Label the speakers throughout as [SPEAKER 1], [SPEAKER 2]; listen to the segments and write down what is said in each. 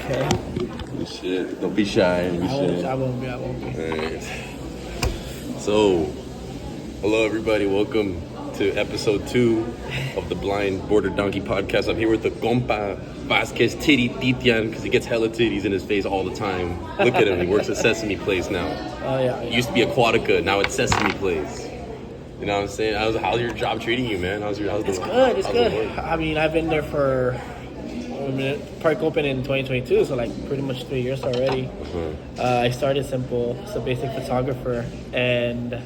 [SPEAKER 1] Okay.
[SPEAKER 2] Shit, don't be shy.
[SPEAKER 1] I won't be.
[SPEAKER 2] Alright. So, hello everybody. Welcome to episode 2 of the Blind Border Donkey podcast. I'm here with the compa Vazquez Titty Titian because he gets hella titties in his face all the time. Look at him. He works at Sesame Place now.
[SPEAKER 1] Oh yeah.
[SPEAKER 2] It used to be Aquatica. Now it's Sesame Place. You know what I'm saying? How's your job treating you, man?
[SPEAKER 1] It's good. I mean, I've been there for park opened in 2022, so like pretty much 3 years already. I started simple, so basic photographer, and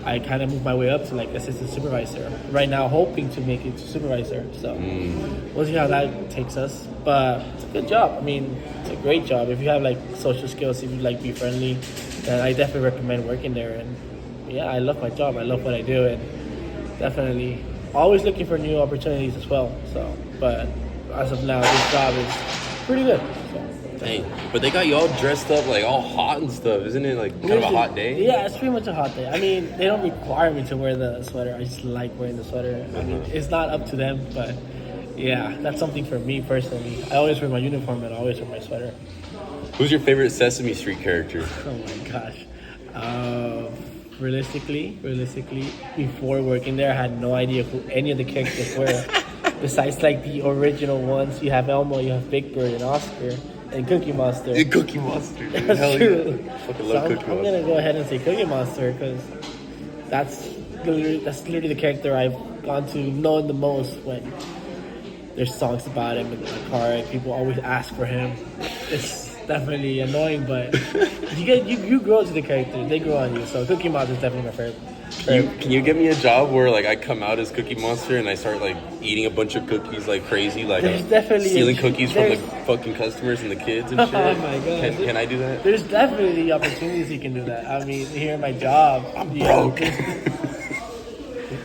[SPEAKER 1] I kind of moved my way up to like assistant supervisor. Right now, hoping to make it to supervisor. So we'll see how that takes us. But it's a good job. I mean, it's a great job. If you have like social skills, if you like be friendly, then I definitely recommend working there. And yeah, I love my job. I love what I do, and definitely always looking for new opportunities as well. So, but as of now, this job is pretty good. So,
[SPEAKER 2] dang, but they got you all dressed up like all hot and stuff. Isn't it like kind of a hot day?
[SPEAKER 1] Yeah, it's pretty much a hot day. I mean, they don't require me to wear the sweater. I just like wearing the sweater. I mean, it's not up to them, but yeah, that's something for me personally. I always wear my uniform and I always wear my sweater.
[SPEAKER 2] Who's your favorite Sesame Street character?
[SPEAKER 1] Oh my gosh. Realistically, before working there, I had no idea who any of the characters were. Besides, like, the original ones, you have Elmo, you have Big Bird, and Oscar, and Cookie Monster.
[SPEAKER 2] And Cookie Monster, dude.
[SPEAKER 1] That's true.
[SPEAKER 2] Yeah. Fucking love Cookie Monster.
[SPEAKER 1] I'm gonna go ahead and say Cookie Monster, because that's literally the character I've gone to know the most when there's songs about him in the car, and people always ask for him. It's definitely annoying, but you grow to the character, they grow on you, so Cookie Monster is definitely my favorite.
[SPEAKER 2] Can you give me a job where like I come out as Cookie Monster and I start like eating a bunch of cookies like crazy, like stealing cookies from the fucking customers and the kids and shit?
[SPEAKER 1] Oh my god!
[SPEAKER 2] Can I do that?
[SPEAKER 1] There's definitely opportunities you can do that. I mean, here in my job,
[SPEAKER 2] I'm broke.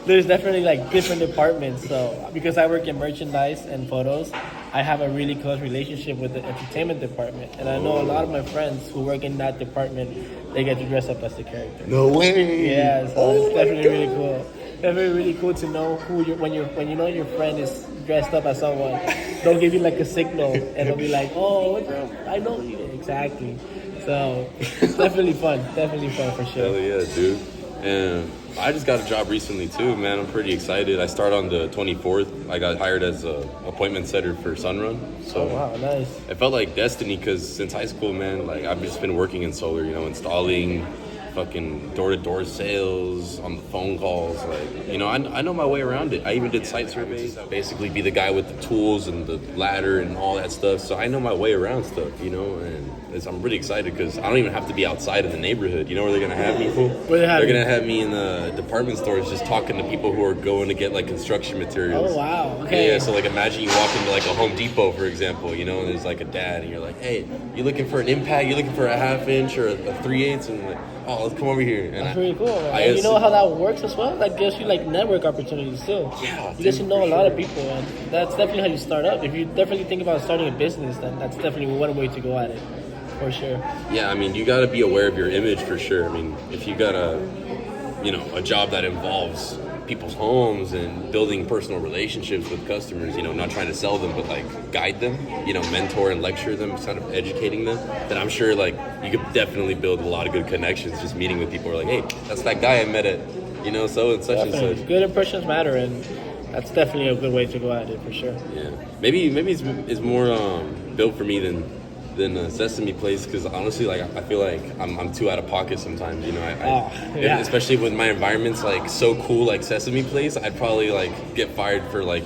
[SPEAKER 1] There's definitely like different departments. So because I work in merchandise and photos, I have a really close relationship with the entertainment department, and I know a lot of my friends who work in that department. They get to dress up as the character.
[SPEAKER 2] No way.
[SPEAKER 1] Yeah, so it's definitely really cool. Definitely really cool to know who when you know your friend is dressed up as someone. They'll give you like a signal, and they'll be like, "Oh, I know you." Exactly. So it's definitely fun. Definitely fun for sure.
[SPEAKER 2] Hell yeah, dude. And I just got a job recently too, man. I'm pretty excited. I start on the 24th. I got hired as an appointment setter for Sunrun. So
[SPEAKER 1] wow, nice.
[SPEAKER 2] It felt like destiny because since high school, man, like I've just been working in solar, you know, installing fucking door-to-door sales on the phone calls. Like, you know, I know my way around it. I even did site surveys. Basically be the guy with the tools and the ladder and all that stuff. So I know my way around stuff, you know, and I'm really excited because I don't even have to be outside in the neighborhood. You know where they're going to have me, fool? They're going to have me in the department stores just talking to people who are going to get, like, construction materials.
[SPEAKER 1] Oh, wow. Okay.
[SPEAKER 2] Yeah, so, like, imagine you walk into, like, a Home Depot, for example, you know, and there's, like, a dad, and you're like, hey, you looking for an impact? You looking for a 1/2 inch or a 3/8? And, like, oh, let's come over here. And
[SPEAKER 1] that's pretty cool, man. And you know how that works as well? That gives you, like, network opportunities, too.
[SPEAKER 2] Yeah.
[SPEAKER 1] You get to know a lot of people, and that's definitely how you start up. If you definitely think about starting a business, then that's definitely one way to go at it. For sure.
[SPEAKER 2] Yeah, I mean, you got to be aware of your image for sure. I mean, if you got a job that involves people's homes and building personal relationships with customers, you know, not trying to sell them, but like guide them, you know, mentor and lecture them, sort of educating them, then I'm sure like you could definitely build a lot of good connections just meeting with people who are like, hey, that's that guy I met at, you know, so and such
[SPEAKER 1] definitely.
[SPEAKER 2] and such.
[SPEAKER 1] Good impressions matter, and that's definitely a good way to go at it for sure.
[SPEAKER 2] Yeah. Maybe it's more built for me than Sesame Place, because honestly, like I feel like I'm too out of pocket sometimes, you know. Especially when my environment's like so cool, like Sesame Place, I'd probably like get fired for like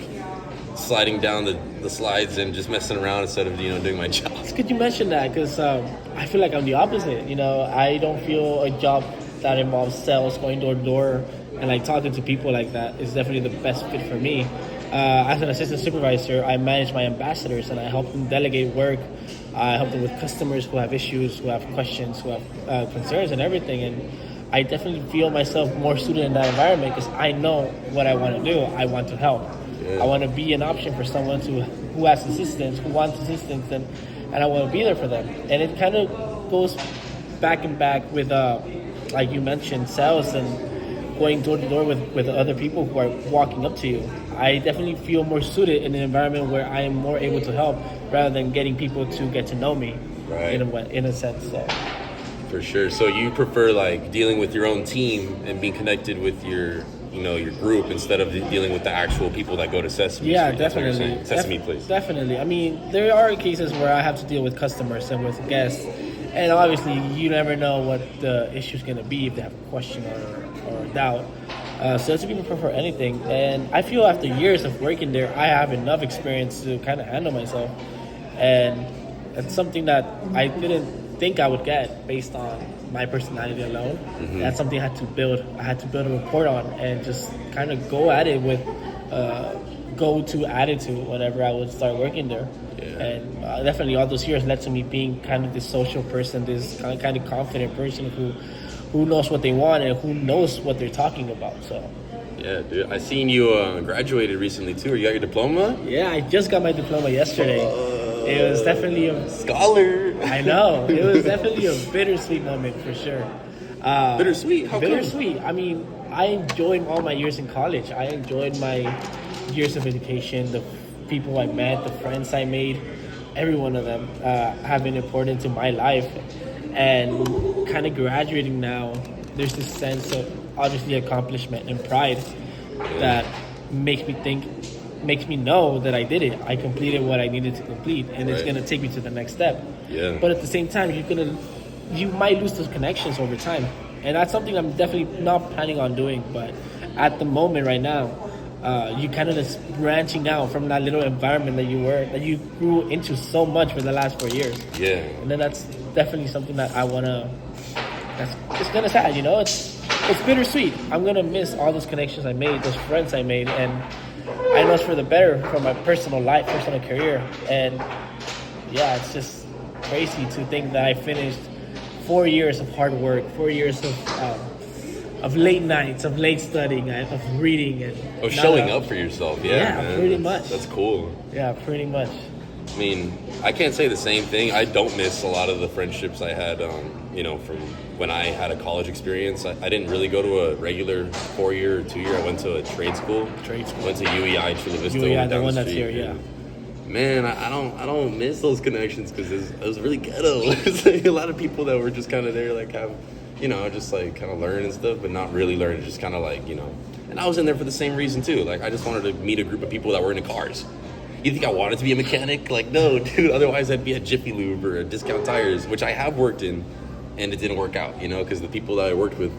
[SPEAKER 2] sliding down the slides and just messing around instead of, you know, doing my job.
[SPEAKER 1] It's good you mentioned that, because I feel like I'm the opposite. You know, I don't feel a job that involves sales, going door to door, and like talking to people like that is definitely the best fit for me. As an assistant supervisor, I manage my ambassadors and I help them delegate work. I help them with customers who have issues, who have questions, who have concerns and everything. And I definitely feel myself more suited in that environment because I know what I want to do. I want to help. Yeah. I want to be an option for someone who has assistance, who wants assistance, and I want to be there for them. And it kind of goes back and back with, like you mentioned, sales and going door to door with other people who are walking up to you. I definitely feel more suited in an environment where I am more able to help rather than getting people to get to know me.
[SPEAKER 2] Right.
[SPEAKER 1] In a sense. So.
[SPEAKER 2] For sure. So you prefer like dealing with your own team and being connected with your group instead of dealing with the actual people that go to Sesame
[SPEAKER 1] Yeah,
[SPEAKER 2] Street. That's what you're
[SPEAKER 1] definitely.
[SPEAKER 2] saying. Sesame Place.
[SPEAKER 1] Definitely. I mean, there are cases where I have to deal with customers and with guests, and obviously you never know what the issue is going to be if they have a question or a doubt. So that's people prefer anything, and I feel after years of working there, I have enough experience to kind of handle myself, and it's something that I didn't think I would get based on my personality alone.
[SPEAKER 2] Mm-hmm.
[SPEAKER 1] That's something I had to build. I had to build a rapport on and just kind of go at it with go-to attitude whenever I would start working there.
[SPEAKER 2] Yeah.
[SPEAKER 1] And definitely all those years led to me being kind of this social person, this kind of confident person who knows what they want and who knows what they're talking about. So.
[SPEAKER 2] Yeah, dude. I seen you graduated recently too. You got your diploma?
[SPEAKER 1] Yeah, I just got my diploma yesterday. It was definitely a
[SPEAKER 2] scholar.
[SPEAKER 1] I know. It was definitely a bittersweet moment for sure.
[SPEAKER 2] Bittersweet? How
[SPEAKER 1] bittersweet. I mean, I enjoyed all my years in college. I enjoyed my years of education, the people I met, the friends I made. Every one of them have been important to my life. And kind of graduating now, there's this sense of obviously accomplishment and pride that makes me know that I did it. I completed what I needed to complete, and it's going to take me to the next step.
[SPEAKER 2] Yeah.
[SPEAKER 1] But at the same time, you might lose those connections over time, and that's something I'm definitely not planning on doing. But at the moment, right now, you kind of just branching out from that little environment that you grew into so much for the last 4 years.
[SPEAKER 2] Yeah.
[SPEAKER 1] And then that's definitely something that I wanna. It's kind of sad, you know. It's bittersweet. I'm gonna miss all those connections I made, those friends I made, and I know it's for the better for my personal life, personal career. And yeah, it's just crazy to think that I finished 4 years of hard work, 4 years of late nights, of late studying, of reading, and
[SPEAKER 2] showing up for yourself. Yeah, man.
[SPEAKER 1] Pretty much.
[SPEAKER 2] That's cool.
[SPEAKER 1] Yeah, pretty much.
[SPEAKER 2] I mean, I can't say the same thing. I don't miss a lot of the friendships I had, from when I had a college experience. I didn't really go to a regular 4-year or 2-year. I went to a trade school. Went to UEI, Chula Vista.
[SPEAKER 1] UEI, the one that's here, yeah.
[SPEAKER 2] Man, I don't miss those connections because it was really ghetto. It's like a lot of people that were just kind of there, like have, just like kind of learn and stuff, but not really learn. Just kind of like, And I was in there for the same reason too. Like I just wanted to meet a group of people that were into cars. You think I wanted to be a mechanic? Like, no, dude. Otherwise, I'd be at Jiffy Lube or a Discount Tires, which I have worked in, and it didn't work out, because the people that I worked with,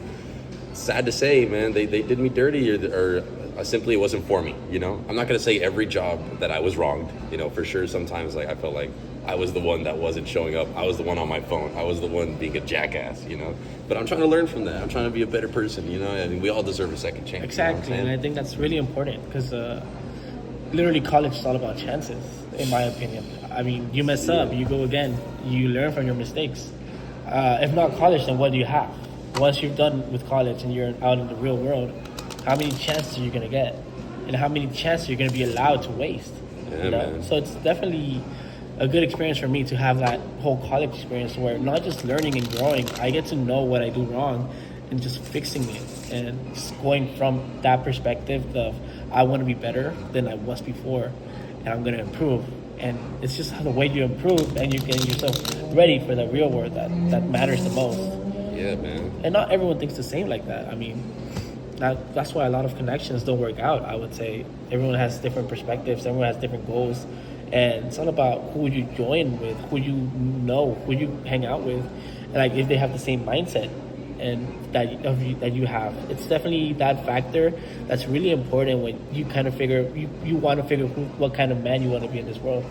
[SPEAKER 2] sad to say, man, they did me dirty or simply it wasn't for me, I'm not going to say every job that I was wronged, for sure. Sometimes, like, I felt like I was the one that wasn't showing up. I was the one on my phone. I was the one being a jackass, But I'm trying to learn from that. I'm trying to be a better person, and we all deserve a second chance.
[SPEAKER 1] Exactly, and I think that's really important because literally college is all about chances, in my opinion. I mean, you mess up, you go again, you learn from your mistakes. If not college, then what do you have? Once you're done with college and you're out in the real world, how many chances are you going to get? And how many chances are you going to be allowed to waste?
[SPEAKER 2] Yeah, man.
[SPEAKER 1] So it's definitely a good experience for me to have that whole college experience where not just learning and growing, I get to know what I do wrong and just fixing it. And just going from that perspective of I want to be better than I was before and I'm going to improve. And it's just the way you improve and you get yourself ready for the real world that matters the most.
[SPEAKER 2] Yeah, man.
[SPEAKER 1] And not everyone thinks the same like that. I mean, that's why a lot of connections don't work out, I would say. Everyone has different perspectives. Everyone has different goals. And it's all about who you join with, who you know, who you hang out with. And like if they have the same mindset and that you have. It's definitely that factor that's really important when you kind of figure, you want to figure what kind of man you want to be in this world.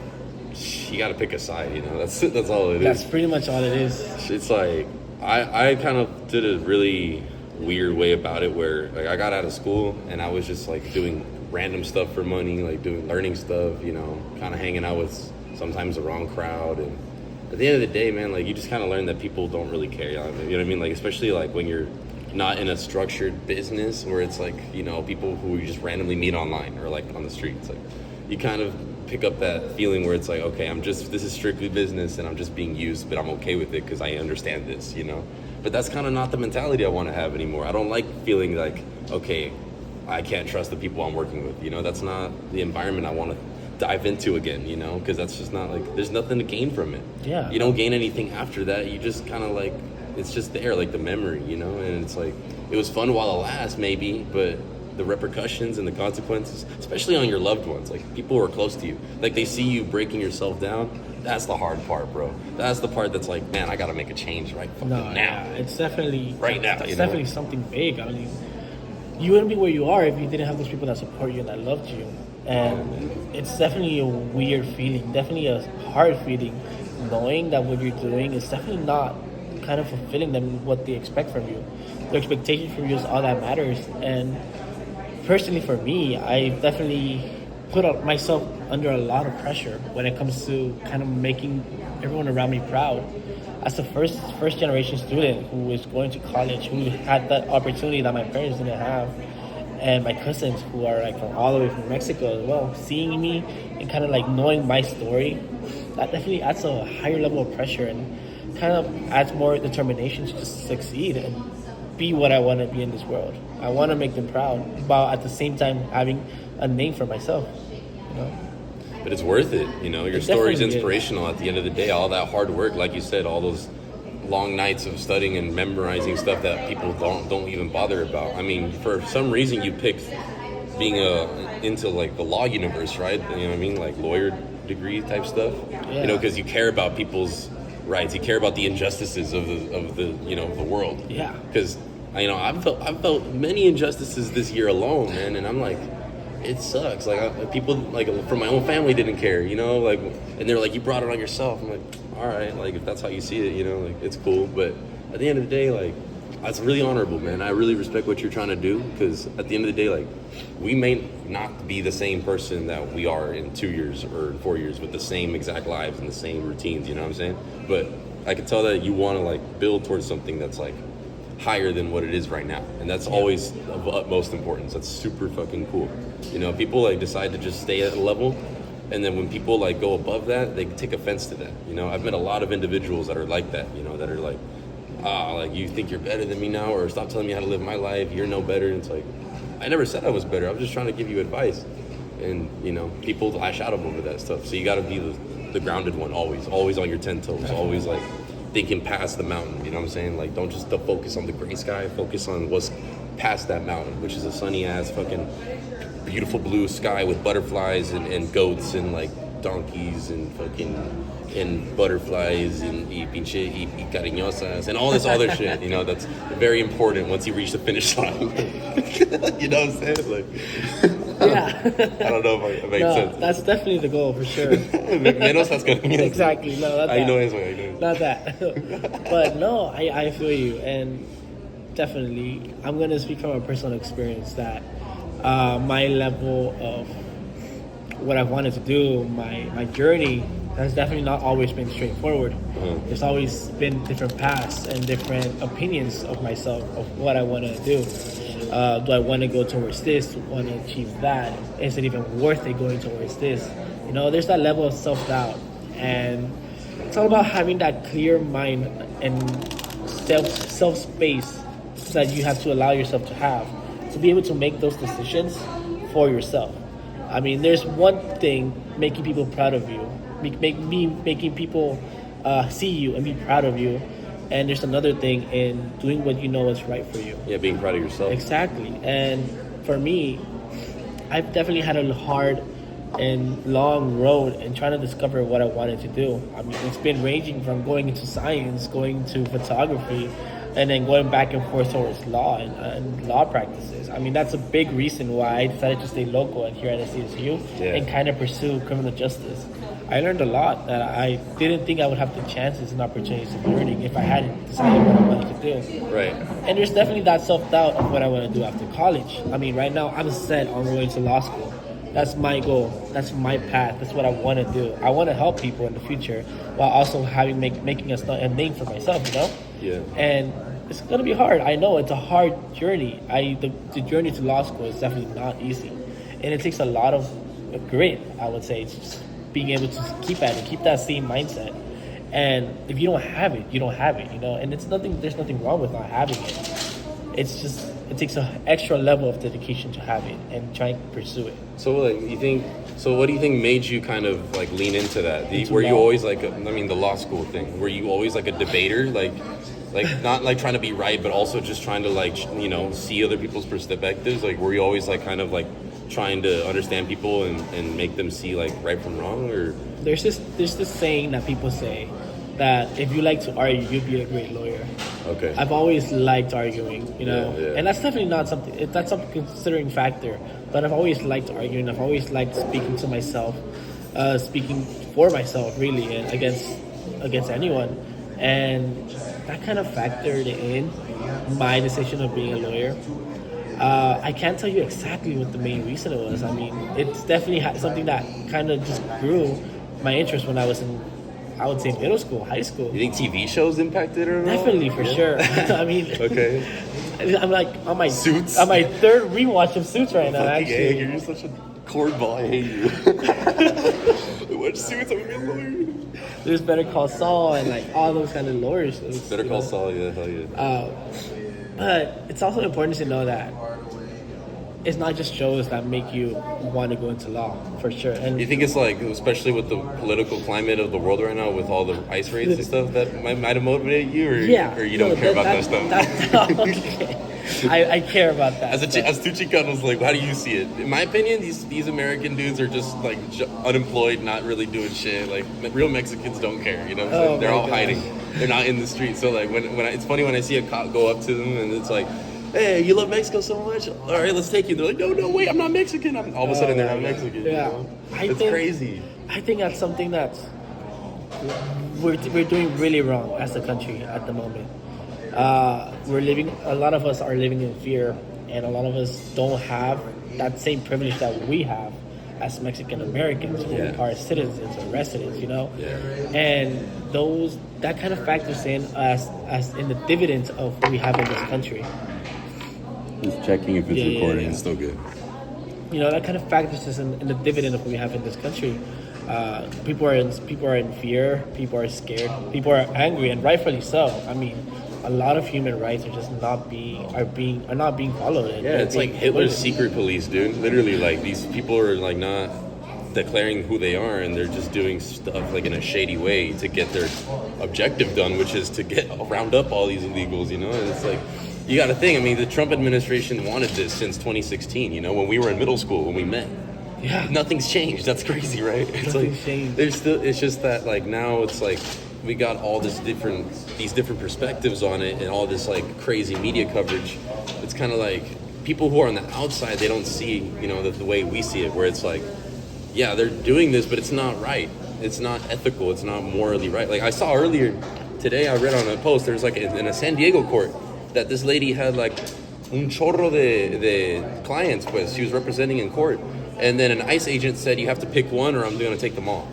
[SPEAKER 2] You got to pick a side, That's all it is.
[SPEAKER 1] That's pretty much all it is.
[SPEAKER 2] It's like, I kind of did a really weird way about it where like I got out of school and I was just like doing random stuff for money, like learning stuff, kind of hanging out with sometimes the wrong crowd. And at the end of the day, man, like you just kind of learn that people don't really care. You know what I mean? Like, especially like when you're not in a structured business where it's like, people who you just randomly meet online or like on the streets, like you kind of pick up that feeling where it's like, okay, this is strictly business and I'm just being used, but I'm okay with it because I understand this, But that's kind of not the mentality I want to have anymore. I don't like feeling like, okay, I can't trust the people I'm working with. You know, that's not the environment I want to dive into again, you know, because that's just not like, there's nothing to gain from it.
[SPEAKER 1] Yeah.
[SPEAKER 2] You don't gain anything after that. You just kind of like, it's just there, like the memory, you know, and it's like, it was fun while it lasts, maybe, but the repercussions and the consequences, especially on your loved ones, like people who are close to you, like they see you breaking yourself down. That's the hard part, bro. That's the part that's like, man, I gotta make a change right fucking now.
[SPEAKER 1] Yeah, it's definitely
[SPEAKER 2] right now.
[SPEAKER 1] It's definitely something big. I mean, you wouldn't be where you are if you didn't have those people that support you and that loved you. And it's definitely a weird feeling, definitely a hard feeling, knowing that what you're doing is definitely not kind of fulfilling them what they expect from you. The expectation from you is all that matters. And personally, for me, I definitely put myself under a lot of pressure when it comes to kind of making everyone around me proud. As the first generation student who is going to college, who had that opportunity that my parents didn't have, and my cousins who are like from all the way from Mexico as well, seeing me and kind of like knowing my story, that definitely adds a higher level of pressure and kind of adds more determination to just succeed and be what I want to be in this world. I want to make them proud, while at the same time having a name for myself, you know?
[SPEAKER 2] But it's worth it, you know. Your story's inspirational at the end of the day. All that hard work, like you said, all those long nights of studying and memorizing stuff that people don't even bother about. I mean, for some reason you picked being into like the law universe, right? You know what I mean, like lawyer degree type stuff. Yeah. You know, because you care about people's rights, you care about the injustices of the you know, the world. Yeah. Because you know, I've felt many injustices this year alone, man, and I'm like, it sucks. Like people like from my own family didn't care, you know, like, and they're like, you brought it on yourself. I'm like, all right, like if that's how you see it, you know, like it's cool. But at the end of the day, like, that's really honorable, man. I really respect what you're trying to do, because at the end of the day, like, we may not be the same person that we are in 2 years or 4 years with the same exact lives and the same routines, you know what I'm saying? But I can tell that you want to like build towards something that's like higher than what it is right now, and that's always of utmost importance. That's super fucking cool. You know, people like decide to just stay at a level, and then when people like go above that, they take offense to that. You know, I've met a lot of individuals that are like that, you know, that are like, like, you think you're better than me now, or stop telling me how to live my life, you're no better. And it's like, I never said I was better, I was just trying to give you advice. And you know, people lash out over that stuff, so you got to be the grounded one, always on your 10 toes, always like thinking past the mountain, you know what I'm saying? Like, don't just focus on the gray sky, focus on what's past that mountain, which is a sunny ass fucking beautiful blue sky with butterflies and goats and like donkeys and fucking and butterflies and y cariñosas and all this other shit, you know, that's very important once you reach the finish line. You know what I'm saying? Like, yeah. I don't know if it makes sense.
[SPEAKER 1] That's definitely the goal for sure.
[SPEAKER 2] Menos that's gonna be
[SPEAKER 1] exactly. No, not that.
[SPEAKER 2] I know his way.
[SPEAKER 1] Not that. But no, I feel you, and definitely, I'm gonna speak from a personal experience that my level of what I've wanted to do, my journey has definitely not always been straightforward. Mm-hmm. There's always been different paths and different opinions of myself, of what I want to do. Do I want to go towards this? Want to achieve that? Is it even worth it going towards this? You know, there's that level of self-doubt, and it's all about having that clear mind and self space that you have to allow yourself to have to be able to make those decisions for yourself. I mean, there's one thing making people proud of you, making people see you and be proud of you, and there's another thing in doing what you know is right for you.
[SPEAKER 2] Yeah, being proud of yourself.
[SPEAKER 1] Exactly. And for me, I've definitely had a hard and long road in trying to discover what I wanted to do. I mean, it's been ranging from going into science, going to photography, and then going back and forth towards law and law practices. I mean, that's a big reason why I decided to stay local and here at SDSU and kind of pursue criminal justice. I learned a lot that I didn't think I would have the chances and opportunities of learning if I hadn't decided what I wanted to do. Right. And there's definitely that self-doubt of what I want to do after college. I mean, right now, I'm set on going to law school. That's my goal. That's my path. That's what I want to do. I want to help people in the future while also making a name for myself, you know? Yeah. And it's going to be hard. I know it's a hard journey. The journey to law school is definitely not easy. And it takes a lot of grit, I would say. It's just being able to keep at it, keep that same mindset. And if you don't have it, you don't have it, you know? And there's nothing wrong with not having it. It's just it takes an extra level of dedication to have it and try and pursue it.
[SPEAKER 2] So like you think? So what do you think made you kind of like lean into that? Were you
[SPEAKER 1] law.
[SPEAKER 2] always like, the law school thing? Were you always like a debater, like not like trying to be right, but also just trying to like see other people's perspectives? Like were you always like kind of like trying to understand people and make them see like right from wrong? Or
[SPEAKER 1] there's this saying that people say that if you like to argue, you'd be a great lawyer.
[SPEAKER 2] Okay.
[SPEAKER 1] I've always liked arguing,
[SPEAKER 2] Yeah.
[SPEAKER 1] and that's definitely not something. That's a considering factor. But I've always liked arguing. I've always liked speaking to myself, speaking for myself, really, and against anyone. And that kind of factored in my decision of being a lawyer. I can't tell you exactly what the main reason it was. I mean, it's definitely something that kind of just grew my interest when I was in, I would say, middle school, high school.
[SPEAKER 2] you think TV shows impacted it or not?
[SPEAKER 1] Definitely, for sure. I mean,
[SPEAKER 2] Okay.
[SPEAKER 1] I'm like on my
[SPEAKER 2] Suits?
[SPEAKER 1] on my third rewatch of Suits right now.
[SPEAKER 2] Fucking A,
[SPEAKER 1] Actually,
[SPEAKER 2] you're such a cornball. I hate you. Watch Suits. I'm gonna be a lawyer.
[SPEAKER 1] there's Better Call Saul and like all those kind of lawyers.
[SPEAKER 2] Better Call Saul. Yeah, hell yeah.
[SPEAKER 1] But it's also important to know that it's not just shows that make you want to go into law, for sure. And
[SPEAKER 2] You think it's like, especially with the political climate of the world right now, with all the ICE raids and stuff, that might have motivated you, or or you don't care about that stuff?
[SPEAKER 1] Okay. I care about that.
[SPEAKER 2] As two Chicanos, like, how do you see it? In my opinion, these American dudes are just like unemployed, not really doing shit. Like real Mexicans don't care, you know what I'm saying? They're all hiding. They're not in the street. So like it's funny when I see a cop go up to them and it's like, hey, you love Mexico so much? All right, let's take you. They're like, no, wait, I'm not Mexican. All of a sudden, they're not Mexican.
[SPEAKER 1] Yeah.
[SPEAKER 2] You know? It's crazy.
[SPEAKER 1] I think that's something that's we're doing really wrong as a country at the moment. A lot of us are living in fear, and a lot of us don't have that same privilege that we have as Mexican Americans who are citizens or residents, and that kind of factors in as in the dividends of what we have in this country.
[SPEAKER 2] Just checking if it's recording. It's still good.
[SPEAKER 1] That kind of factors in the dividend of what we have in this country. People are in fear. People are scared. People are angry, and rightfully so. I mean, a lot of human rights are just not being followed.
[SPEAKER 2] Yeah, it's like Hitler's secret police, dude. Literally, like these people are like not declaring who they are, and they're just doing stuff like in a shady way to get their objective done, which is to round up all these illegals. And it's like. You got to think. I mean, the Trump administration wanted this since 2016. When we were in middle school, when we met.
[SPEAKER 1] Yeah.
[SPEAKER 2] Nothing's changed. That's crazy, right? It's
[SPEAKER 1] Nothing's changed.
[SPEAKER 2] There's still. It's just that like now it's like we got all these different perspectives on it, and all this like crazy media coverage. It's kind of like people who are on the outside, they don't see the way we see it, where it's like, yeah, they're doing this, but it's not right. It's not ethical. It's not morally right. Like I saw earlier today, I read on a post. There's like in a San Diego court. That this lady had like un chorro de clients, pues she was representing in court, and then an ICE agent said you have to pick one or I'm going to take them all.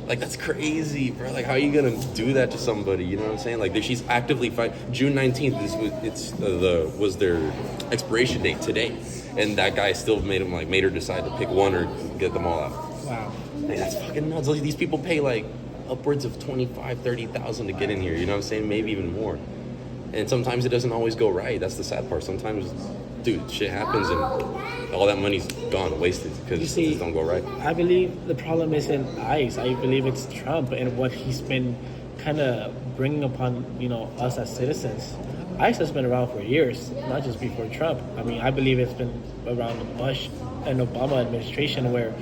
[SPEAKER 2] Like that's crazy, bro. Like how are you going to do that to somebody? You know what I'm saying? Like she's actively fighting. June 19th was their expiration date today, and that guy still made her decide to pick one or get them all out.
[SPEAKER 1] Wow,
[SPEAKER 2] like, that's fucking nuts. These people pay like upwards of 25,000, 30,000 to get in here. You know what I'm saying? Maybe even more. And sometimes it doesn't always go right. That's the sad part. Sometimes, dude, shit happens and all that money's gone, wasted because things don't go right.
[SPEAKER 1] I believe the problem isn't ICE. I believe it's Trump and what he's been kind of bringing upon, us as citizens. ICE has been around for years, not just before Trump. I mean, I believe it's been around the Bush and Obama administration where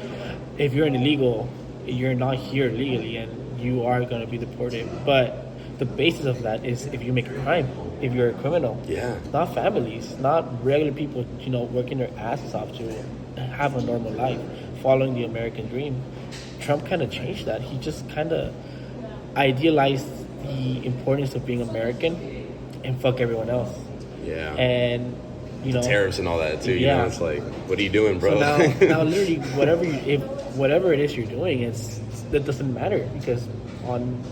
[SPEAKER 1] if you're an illegal, you're not here legally and you are going to be deported. But the basis of that is if you make a crime, if you're a criminal.
[SPEAKER 2] Yeah.
[SPEAKER 1] Not families, not regular people, working their asses off to have a normal life, following the American dream. Trump kind of changed that. He just kind of idealized the importance of being American and fuck everyone else.
[SPEAKER 2] Yeah.
[SPEAKER 1] And,
[SPEAKER 2] tariffs and all that too.
[SPEAKER 1] Yeah.
[SPEAKER 2] It's like, what are you doing, bro?
[SPEAKER 1] So now literally, whatever it is you're doing, that doesn't matter because on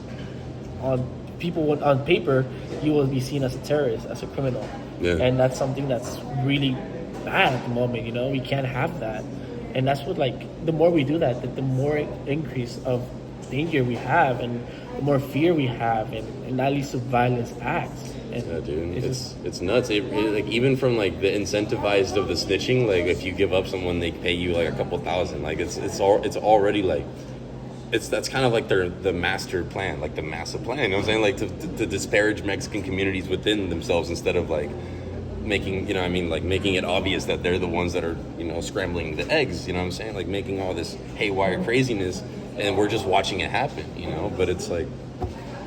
[SPEAKER 1] people on paper, you will be seen as a terrorist, as a criminal.
[SPEAKER 2] Yeah.
[SPEAKER 1] And that's something that's really bad at the moment, We can't have that. And that's what, the more we do that, the more increase of danger we have, and the more fear we have, and that leads to violence acts. And
[SPEAKER 2] Yeah, dude, it's nuts. Like even from like the incentivized of the snitching, like if you give up someone, they pay you like a couple thousand. Like it's already like that's kind of like the master plan, like the massive plan. You know what I'm saying? Like to disparage Mexican communities within themselves instead of like making, you know what I mean, like making it obvious that they're the ones that are, you know, scrambling the eggs. You know what I'm saying? Like making all this haywire craziness, and we're just watching it happen. You know, but it's like.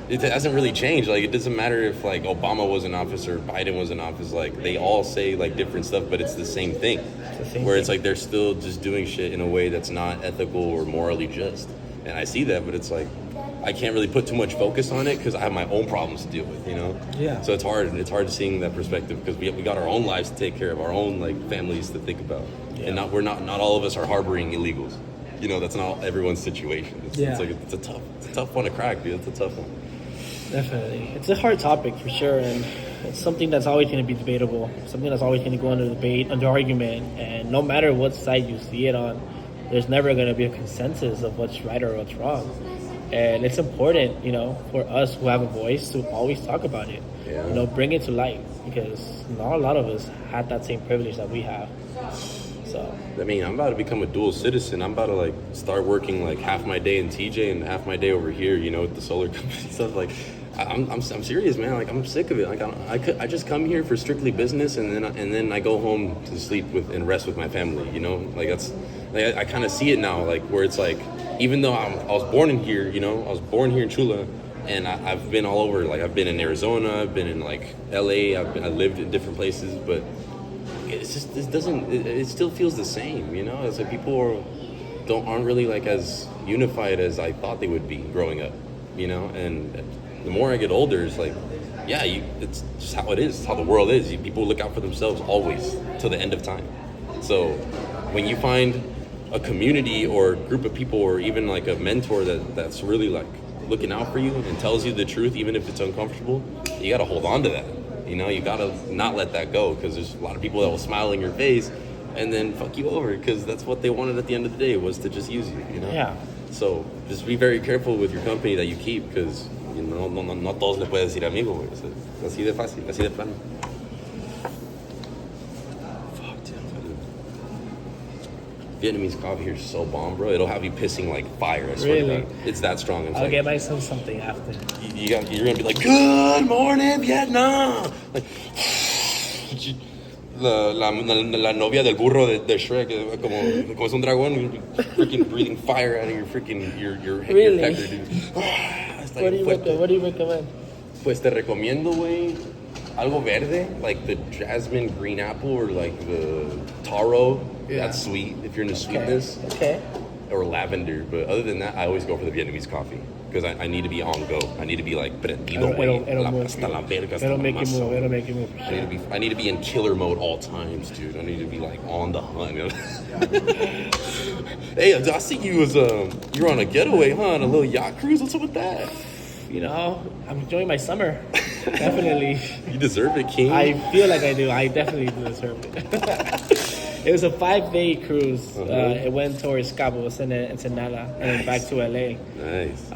[SPEAKER 2] It hasn't really changed. Like, it doesn't matter if, like, Obama was in office or Biden was in office. Like, they all say, like, different stuff, but it's the same thing. It's like they're still just doing shit in a way that's not ethical or morally just. And I see that, but it's like, I can't really put too much focus on it because I have my own problems to deal with, you know?
[SPEAKER 1] Yeah.
[SPEAKER 2] So it's hard. It's hard seeing that perspective because we got our own lives to take care of, our own, like, families to think about. Yeah. And not all of us are harboring illegals. You know, that's not everyone's situation. It's a tough one to crack, dude. It's a tough one.
[SPEAKER 1] Definitely. It's a hard topic for sure, and it's something that's always going to be debatable, something that's always going to go under debate, under argument, and no matter what side you see it on, there's never going to be a consensus of what's right or what's wrong. And it's important, you know, for us who have a voice to always talk about it,
[SPEAKER 2] yeah.
[SPEAKER 1] You know, bring it to light, because not a lot of us had that same privilege that we have. So,
[SPEAKER 2] I mean, I'm about to become a dual citizen. I'm about to like start working like half my day in TJ and half my day over here, you know, with the solar company stuff. Like, I'm serious, man. Like, I'm sick of it. Like, I just come here for strictly business, and then I go home to sleep with and rest with my family. You know, like that's like I kind of see it now, like where it's like even though I was born in here, you know, I was born here in Chula, and I've been all over. Like I've been in Arizona, I've been in like LA, I lived in different places, but it's just it still feels the same. You know, it's like people aren't really like as unified as I thought they would be growing up. You know, and the more I get older, it's like, yeah, it's just how it is. It's how the world is. People look out for themselves always till the end of time. So when you find a community or a group of people or even like a mentor that's really like looking out for you and tells you the truth, even if it's uncomfortable, you got to hold on to that. You know, you got to not let that go, because there's a lot of people that will smile in your face and then fuck you over, because that's what they wanted at the end of the day, was to just use you, you know?
[SPEAKER 1] Yeah.
[SPEAKER 2] So just be very careful with your company that you keep, because you know, no todos le puedes decir amigo, güey. Es así de fácil, así de plano. Fuck, dude. Vietnamese coffee here is so bomb, bro. It'll have you pissing like fire. I swear to God. It's that strong.
[SPEAKER 1] I'll get myself something after.
[SPEAKER 2] You're gonna be like, good morning, Vietnam. Like, la novia del burro de Shrek, como es un dragón, freaking breathing fire out of your freaking your
[SPEAKER 1] really?
[SPEAKER 2] Your pecker, dude.
[SPEAKER 1] What do you recommend?
[SPEAKER 2] Pues te recomiendo, güey, algo verde, like the jasmine green apple or like the taro. Yeah. That's sweet if you're into sweetness.
[SPEAKER 1] Okay.
[SPEAKER 2] Or lavender, but other than that, I always go for the Vietnamese coffee, because I need to be on go. I need to be like prendido, hasta la verga, hasta
[SPEAKER 1] It'll
[SPEAKER 2] la
[SPEAKER 1] make you
[SPEAKER 2] masa.
[SPEAKER 1] move. It'll make you move.
[SPEAKER 2] I need to be in killer mode all times, dude. I need to be like on the hunt. You know? Hey, I see you was you're on a getaway, huh? On a little yacht cruise. What's up with that?
[SPEAKER 1] You know, I'm enjoying my summer. Definitely.
[SPEAKER 2] You deserve it, King.
[SPEAKER 1] I feel like I do. I definitely deserve it. It was a 5-day cruise. It went towards Cabo San Ensenada and then back to LA.
[SPEAKER 2] Nice.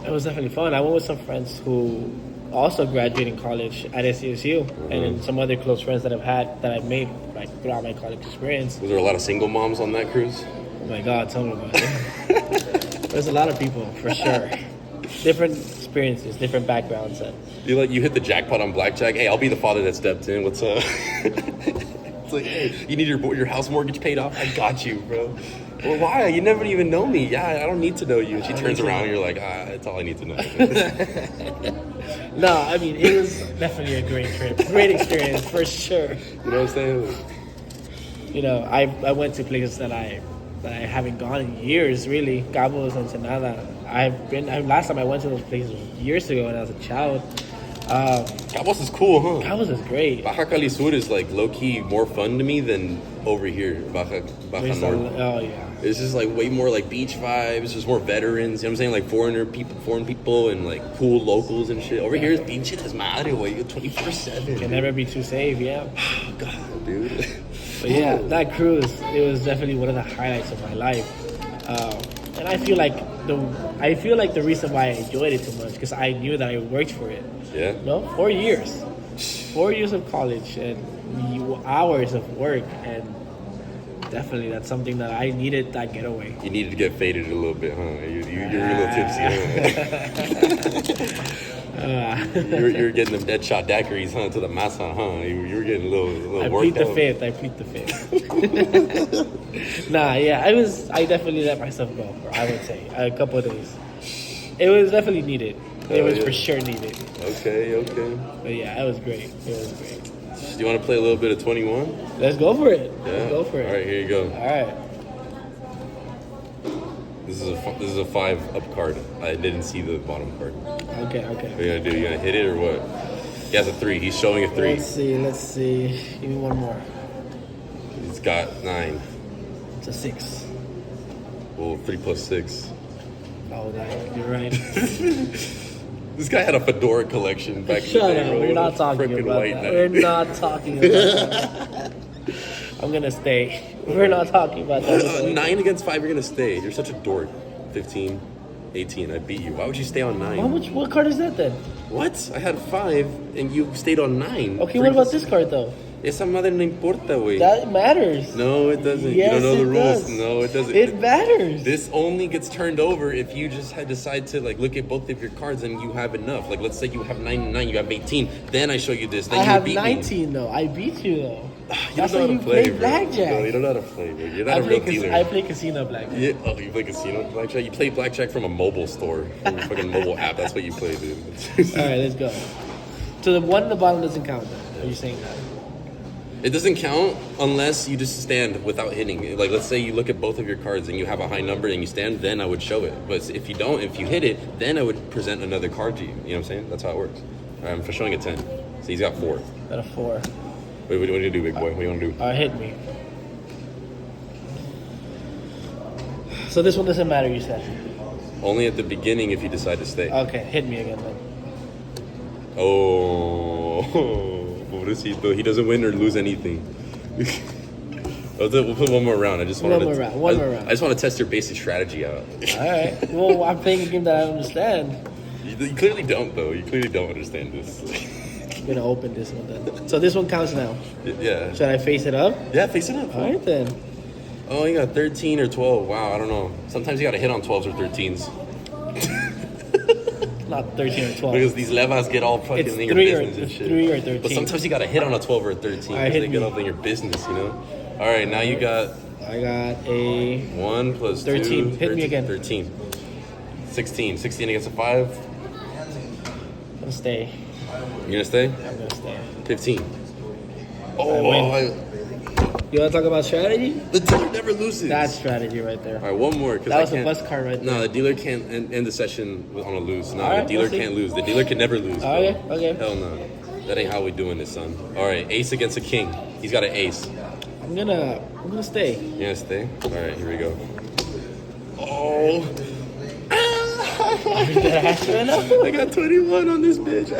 [SPEAKER 1] It was definitely fun. I went with some friends who also graduated college at SCSU, and then some other close friends that I've made like throughout my college experience.
[SPEAKER 2] Was there a lot of single moms on that cruise?
[SPEAKER 1] Oh my God, tell me about it. There's a lot of people for sure. Different experiences, different backgrounds.
[SPEAKER 2] You hit the jackpot on blackjack. Hey, I'll be the father that stepped in. What's up? It's like, hey, you need your house mortgage paid off? I got you, bro. Well, why? You never even know me. Yeah, I don't need to know you. And she turns around and you're like, that's all I need to know.
[SPEAKER 1] No, I mean, it was definitely a great trip. Great experience, for sure.
[SPEAKER 2] You know what I'm saying?
[SPEAKER 1] You know, I went to places that I haven't gone in years, really. Cabos, Ensenada. Last time I went to those places was years ago when I was a child.
[SPEAKER 2] Cabos is cool, huh?
[SPEAKER 1] Cabos is great.
[SPEAKER 2] Baja Cali Sur is like low-key more fun to me than over here, Baja North.
[SPEAKER 1] Oh, yeah.
[SPEAKER 2] It's just like way more like beach vibes, just more veterans, you know what I'm saying? Like foreign people and like cool locals and shit. Over here is pinche desmadre, güey. You're 24/7.
[SPEAKER 1] Can never be too safe, yeah.
[SPEAKER 2] God, dude.
[SPEAKER 1] But yeah, that cruise, it was definitely one of the highlights of my life. And I feel like I feel like the reason why I enjoyed it too much because I knew that I worked for it.
[SPEAKER 2] Yeah.
[SPEAKER 1] No, 4 years, 4 years of college and hours of work, and definitely that's something that I needed, that getaway.
[SPEAKER 2] You needed to get faded a little bit, huh? You're a little tipsy, huh? You're getting them dead shot daiquiris, huh, to the masa, huh? You were getting a little worked out.
[SPEAKER 1] I plead the fifth. Nah, yeah, I definitely let myself go, I would say, a couple of days. It was definitely needed. It was for sure needed.
[SPEAKER 2] Okay.
[SPEAKER 1] But yeah, it was great. Do
[SPEAKER 2] you want to play a little bit of 21?
[SPEAKER 1] Let's go for it.
[SPEAKER 2] Yeah.
[SPEAKER 1] Let's go for it.
[SPEAKER 2] All right, here you go.
[SPEAKER 1] All right.
[SPEAKER 2] This is a 5-up card. I didn't see the bottom card.
[SPEAKER 1] Okay.
[SPEAKER 2] What are you gonna do? You gonna hit it or what? He has a 3. He's showing a 3.
[SPEAKER 1] Let's see. Give me one more.
[SPEAKER 2] He's got 9.
[SPEAKER 1] It's a 6.
[SPEAKER 2] Well, 3 plus 6.
[SPEAKER 1] Oh, 9. You're right.
[SPEAKER 2] This guy had a fedora collection back in the
[SPEAKER 1] Shut
[SPEAKER 2] day.
[SPEAKER 1] up.
[SPEAKER 2] Bro.
[SPEAKER 1] We're not talking about that. We're not talking about that. I'm gonna stay. We're not talking about that.
[SPEAKER 2] 9 against 5, you're gonna stay. You're such a dork. 15, 18. I beat you. Why would you stay on 9?
[SPEAKER 1] What card is that then?
[SPEAKER 2] What? I had 5 and you stayed on 9.
[SPEAKER 1] Okay, what about this card though?
[SPEAKER 2] Esa madre no importa, güey.
[SPEAKER 1] That matters.
[SPEAKER 2] No, it doesn't.
[SPEAKER 1] Yes,
[SPEAKER 2] you don't know the rules.
[SPEAKER 1] does.
[SPEAKER 2] No, it doesn't.
[SPEAKER 1] It matters.
[SPEAKER 2] This only gets turned over if you just decide to look at both of your cards and you have enough. Like, let's say you have 9 and 9, you have 18. Then I show you this. Then
[SPEAKER 1] I
[SPEAKER 2] you
[SPEAKER 1] have
[SPEAKER 2] beat
[SPEAKER 1] 19 though. I beat you though.
[SPEAKER 2] You
[SPEAKER 1] That's
[SPEAKER 2] don't know
[SPEAKER 1] how
[SPEAKER 2] how to
[SPEAKER 1] you
[SPEAKER 2] play,
[SPEAKER 1] play
[SPEAKER 2] bro.
[SPEAKER 1] blackjack.
[SPEAKER 2] No, you don't know how to play, bro. You're not a real dealer.
[SPEAKER 1] I play casino blackjack.
[SPEAKER 2] Yeah. Oh, you play casino blackjack? You play blackjack from a mobile store, from a fucking mobile app. That's what you play, dude.
[SPEAKER 1] All right, let's go. So the one in the bottom doesn't count then. Are you saying that?
[SPEAKER 2] It doesn't count unless you just stand without hitting. Like, let's say you look at both of your cards and you have a high number and you stand, then I would show it. But if you don't, if you hit it, then I would present another card to you. You know what I'm saying? That's how it works. I'm for showing a 10. So he's got 4.
[SPEAKER 1] Got a 4.
[SPEAKER 2] Wait, what do you do, big boy? What do you want to do?
[SPEAKER 1] Hit me. So this one doesn't matter, you said?
[SPEAKER 2] Only at the beginning if you decide to stay.
[SPEAKER 1] Okay, hit me again then.
[SPEAKER 2] Oh, pobrecito. He doesn't win or lose anything. We'll put one more round. I just want
[SPEAKER 1] One more round.
[SPEAKER 2] I just want to test your basic strategy out.
[SPEAKER 1] Alright. Well, I'm playing a game that I understand.
[SPEAKER 2] You clearly don't, though. You clearly don't understand this.
[SPEAKER 1] I'm gonna open this one then. So this one counts now.
[SPEAKER 2] Yeah.
[SPEAKER 1] Should I face it up?
[SPEAKER 2] Yeah, face it up.
[SPEAKER 1] Alright then.
[SPEAKER 2] Oh, you got 13 or 12. Wow, I don't know. Sometimes you got to hit on 12s or 13s.
[SPEAKER 1] Not 13 or 12.
[SPEAKER 2] Because these levas get all fucking
[SPEAKER 1] It's
[SPEAKER 2] in your
[SPEAKER 1] 3
[SPEAKER 2] business and shit.
[SPEAKER 1] 3 or 13.
[SPEAKER 2] But sometimes you got to hit on a 12 or a 13 because they get up in your business, you know? All right, now you got...
[SPEAKER 1] I got a...
[SPEAKER 2] 1 plus
[SPEAKER 1] 13.
[SPEAKER 2] 2.
[SPEAKER 1] Hit me again.
[SPEAKER 2] 13. 16. 16 against a 5.
[SPEAKER 1] I'm gonna stay.
[SPEAKER 2] You gonna stay?
[SPEAKER 1] I'm gonna stay.
[SPEAKER 2] 15.
[SPEAKER 1] I win. You wanna talk about strategy?
[SPEAKER 2] The dealer never loses.
[SPEAKER 1] That's strategy right there.
[SPEAKER 2] All right, one more.
[SPEAKER 1] That was a bust card right there.
[SPEAKER 2] No, the dealer can't end the session on a lose. No,
[SPEAKER 1] All right,
[SPEAKER 2] the dealer
[SPEAKER 1] we'll see.
[SPEAKER 2] can't lose. The dealer can never lose. bro.
[SPEAKER 1] Okay.
[SPEAKER 2] Hell no. That ain't how we doing this, son. All right, ace against a king. He's got an ace.
[SPEAKER 1] I'm gonna stay.
[SPEAKER 2] You gonna stay? All right, here we go. Oh. I got 21 on this bitch.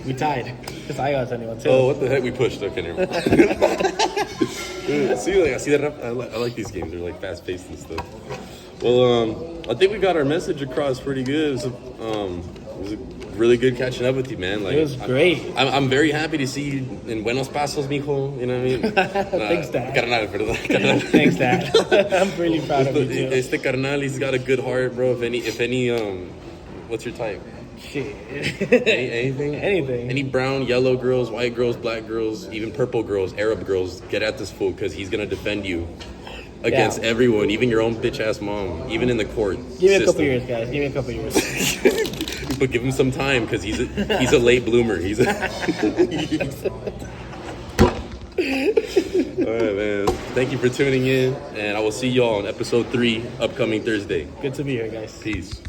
[SPEAKER 1] We tied. Because I got 21 too.
[SPEAKER 2] Oh, what the heck? We pushed. Okay, never mind. See that? I like these games. They're like fast paced and stuff. Well, I think we got our message across pretty good. It was a really good catching up with you, man. Like,
[SPEAKER 1] It was great.
[SPEAKER 2] I'm very happy to see you in Buenos Pasos, mijo. You know what I mean?
[SPEAKER 1] Thanks, Dad.
[SPEAKER 2] Carnal, perdón.
[SPEAKER 1] Thanks, Dad. I'm really proud of you too.
[SPEAKER 2] Este carnal, he's got a good heart, bro. If any, what's your type?
[SPEAKER 1] Shit.
[SPEAKER 2] Anything?
[SPEAKER 1] Anything.
[SPEAKER 2] Any brown, yellow girls, white girls, black girls, even purple girls, Arab girls, get at this fool because he's gonna defend you against everyone, even your own bitch ass mom, even in the court.
[SPEAKER 1] Give me a couple
[SPEAKER 2] system.
[SPEAKER 1] years, guys. Give me a couple years.
[SPEAKER 2] But give him some time because he's a late bloomer. All right, man. Thank you for tuning in, and I will see y'all on episode 3 upcoming Thursday.
[SPEAKER 1] Good to be here, guys.
[SPEAKER 2] Peace.